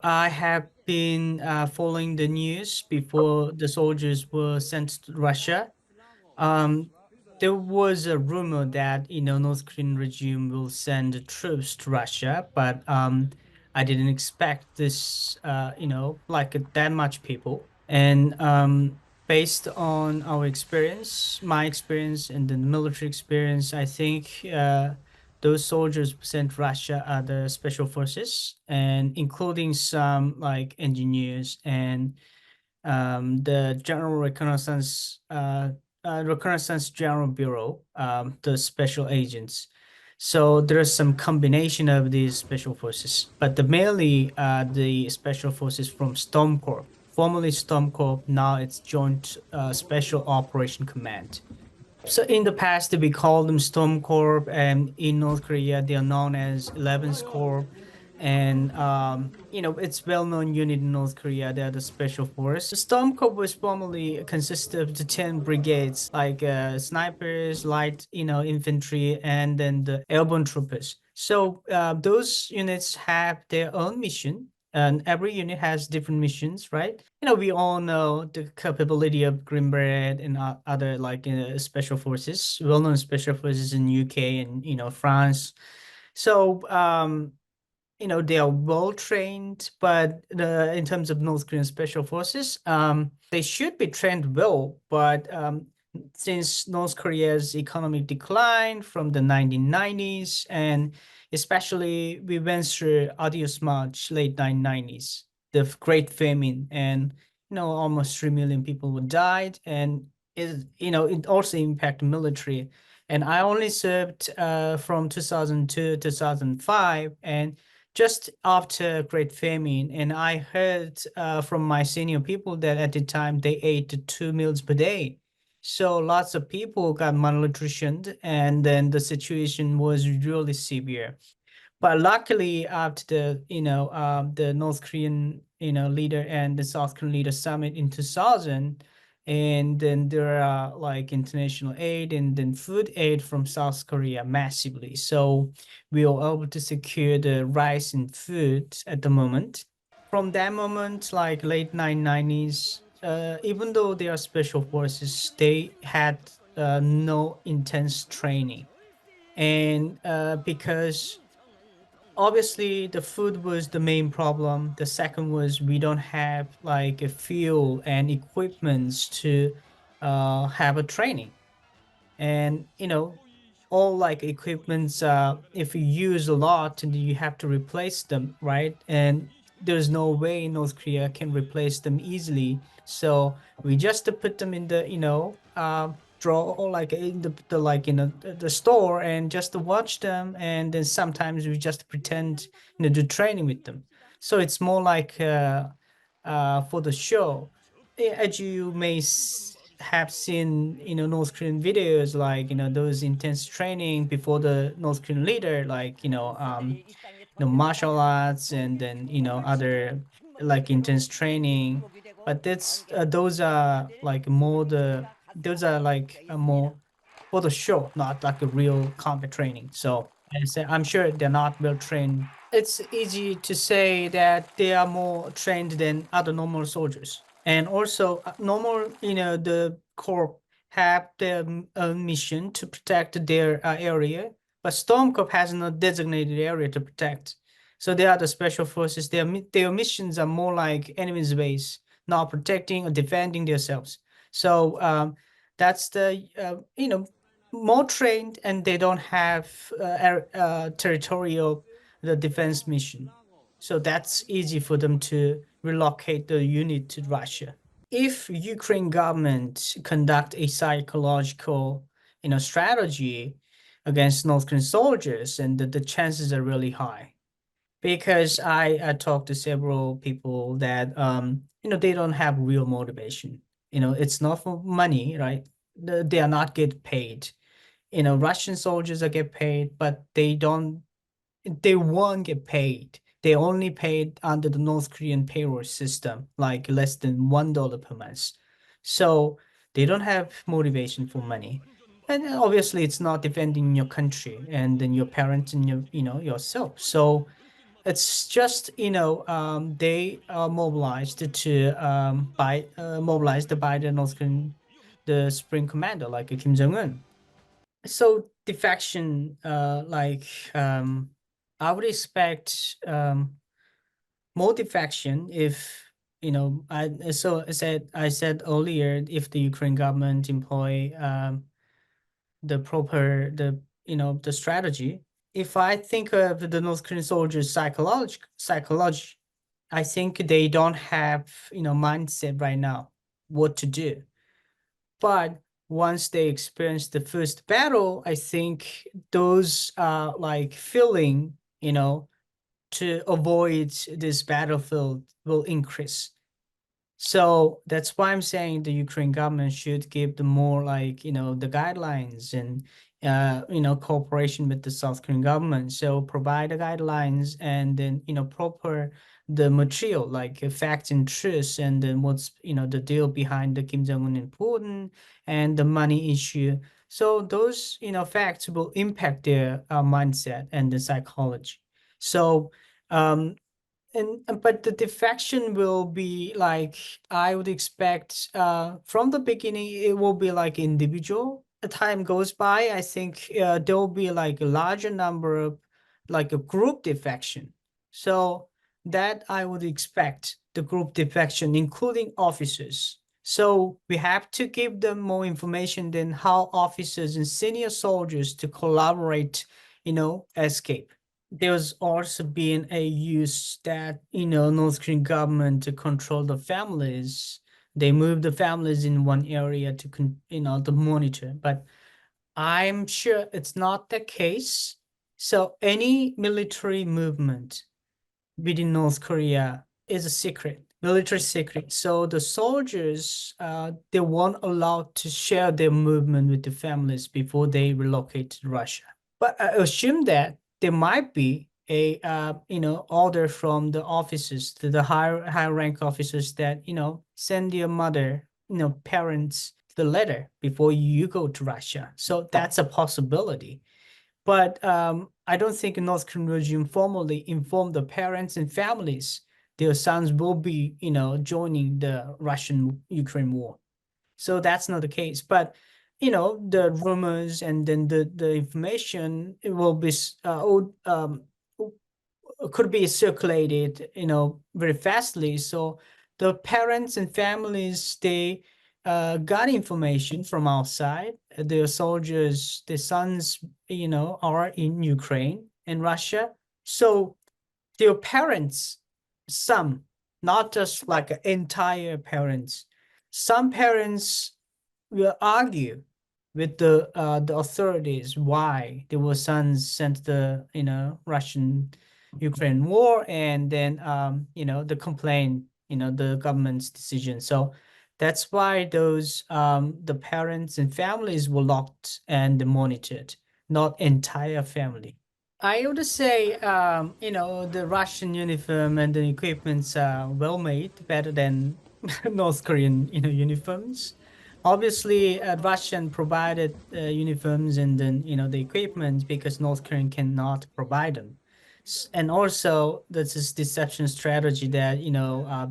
I have been following the news before the soldiers were sent to Russia. Um, there was a rumor that North Korean regime will send troops to Russia, but I didn't expect this like that much people. And based on our experience, my experience and the military experience, I think those soldiers sent Russia are the special forces, and including some like engineers and the General Reconnaissance General Bureau, the special agents. So there's some combination of these special forces, but mainly the special forces from Storm Corps, formerly Storm Corps, now it's Joint Special Operation Command. So in the past, we called them Storm Corps, and in North Korea, they are known as 11th Corps. And it's well-known unit in North Korea. They are the special force. The Storm Corps was formerly consisted of the 10 brigades, like snipers, light, infantry, and then the airborne troopers. So those units have their own mission, and every unit has different missions, right? We all know the capability of Green Beret and other like special forces, well-known special forces in UK and France. So they are well trained, but in terms of North Korean special forces, they should be trained well. But since North Korea's economic decline from the 1990s, and especially we went through adios March, late 1990s, the Great Famine, and almost 3 million people were died, and it also impacted military. And I only served from 2002 to 2005, and just after Great Famine, and I heard from my senior people that at the time they ate 2 meals per day. So lots of people got malnutritioned, and then the situation was really severe. But luckily, after the North Korean leader and the South Korean leader summit in 2000, and then there are like international aid and then food aid from South Korea massively. So we were able to secure the rice and food at the moment. From that moment, like late 1990s, even though they are special forces, they had no intense training. And because obviously the food was the main problem. The second was we don't have like a fuel and equipments to have a training. And all like equipments, if you use a lot and you have to replace them, right? And there's no way North Korea can replace them easily. So we just to put them in the draw, or like in the like the store, and just to watch them, and then sometimes we just pretend do training with them. So it's more like for the show. As you may have seen, North Korean videos, like, those intense training before the North Korean leader, like, martial arts, and then, other like intense training. But those are like those are like a more for the show, not like a real combat training. So I'm sure they're not well trained. It's easy to say that they are more trained than other normal soldiers. And also, normal, the corps have their own mission to protect their area, but Storm Corps has no designated area to protect. So they are the special forces. Their missions are more like enemies base, not protecting or defending themselves. So that's the more trained, and they don't have territorial the defense mission. So that's easy for them to relocate the unit to Russia. If Ukraine government conduct a psychological, strategy against North Korean soldiers, and the chances are really high, because I talked to several people that they don't have real motivation. It's not for money, right? They are not get paid. Russian soldiers are get paid, but they won't get paid. They only paid under the North Korean payroll system, like less than $1 per month. So they don't have motivation for money. And obviously it's not defending your country and then your parents and yourself. So It's just, they are mobilized to mobilized by the North Korean, the Supreme Commander, like Kim Jong-un. So defection, I would expect more defection if, I said earlier, if the Ukraine government employ the proper the strategy. If I think of the North Korean soldiers psychology, I think they don't have mindset right now what to do. But once they experience the first battle, I think those like feeling, to avoid this battlefield will increase. So that's why I'm saying the Ukraine government should give the more, like, the guidelines, and cooperation with the South Korean government. So provide the guidelines, and then proper the material, like facts and truths, and then what's the deal behind the Kim Jong-un and Putin, and the money issue. So those facts will impact their mindset and the psychology. So um, but the defection will be like, I would expect from the beginning it will be like individual. As time goes by, I think there will be like a larger number of, like, a group defection. So that I would expect the group defection, including officers. So we have to give them more information than how officers and senior soldiers to collaborate, escape. There's also been a use that North Korean government to control the families. They move the families in one area to to monitor, but I'm sure it's not the case. So any military movement within North Korea is a secret, military secret. So the soldiers, they weren't allowed to share their movement with the families before they relocate to Russia. But I assume that there might be a order from the officers, to the higher rank officers, that send your mother, parents, the letter before you go to Russia. So that's a possibility. But I don't think North Korean regime formally informed the parents and families their sons will be, joining the Russian-Ukraine war. So that's not the case. But the rumors, and then the information, it will be could be circulated, very fastly. So the parents and families, they got information from outside. Their soldiers, their sons, are in Ukraine and Russia. So their parents, some, not just like entire parents, some parents will argue with the authorities why there were sons sent to the Russian Ukraine war, and then the complaint, the government's decision. So that's why those the parents and families were locked and monitored, not entire family. I would say, the Russian uniform and the equipments are well made, better than North Korean, uniforms. Obviously, Russian provided uniforms, and then, the equipment, because North Korean cannot provide them. And also, that's this deception strategy that,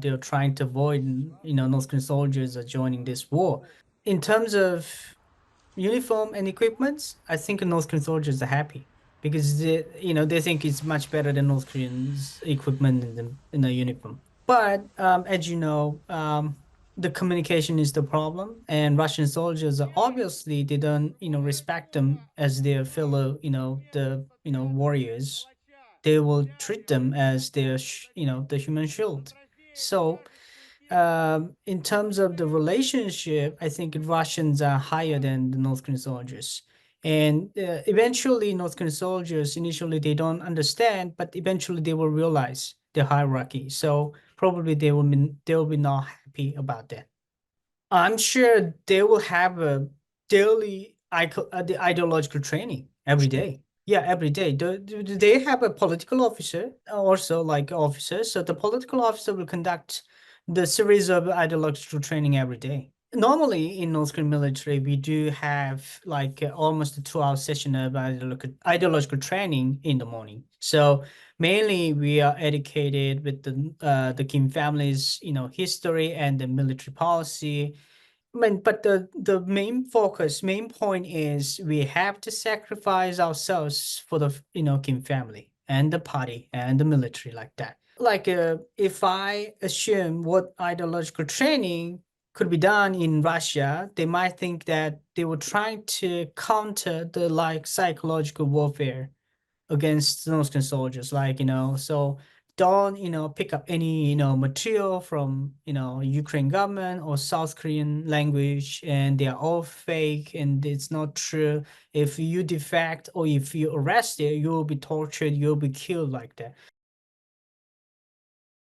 they're trying to avoid, North Korean soldiers are joining this war. In terms of uniform and equipment, I think North Korean soldiers are happy, because they think it's much better than North Koreans equipment in the uniform. But as you know, the communication is the problem, and Russian soldiers are obviously, they don't respect them as their fellow, the warriors. They will treat them as their the human shield. So in terms of the relationship, I think Russians are higher than the North Korean soldiers. And eventually, North Korean soldiers, initially, they don't understand, but eventually they will realize the hierarchy. So probably they will be not happy about that. I'm sure they will have a daily the ideological training every day. Yeah, every day. Do they have a political officer, also, like officers? So the political officer will conduct the series of ideological training every day. Normally in North Korean military, we do have like almost a 2 hour session of ideological training in the morning. So mainly we are educated with the Kim family's, history and the military policy. I mean, but the main focus, main point is we have to sacrifice ourselves for the, Kim family and the party and the military like that. Like, if I assume what ideological training could be done in Russia, they might think that they were trying to counter the like psychological warfare against North Korean soldiers. Like, so don't, pick up any, material from, Ukraine government or South Korean language, and they are all fake and it's not true. If you defect or if you arrested, you'll be tortured, you'll be killed like that.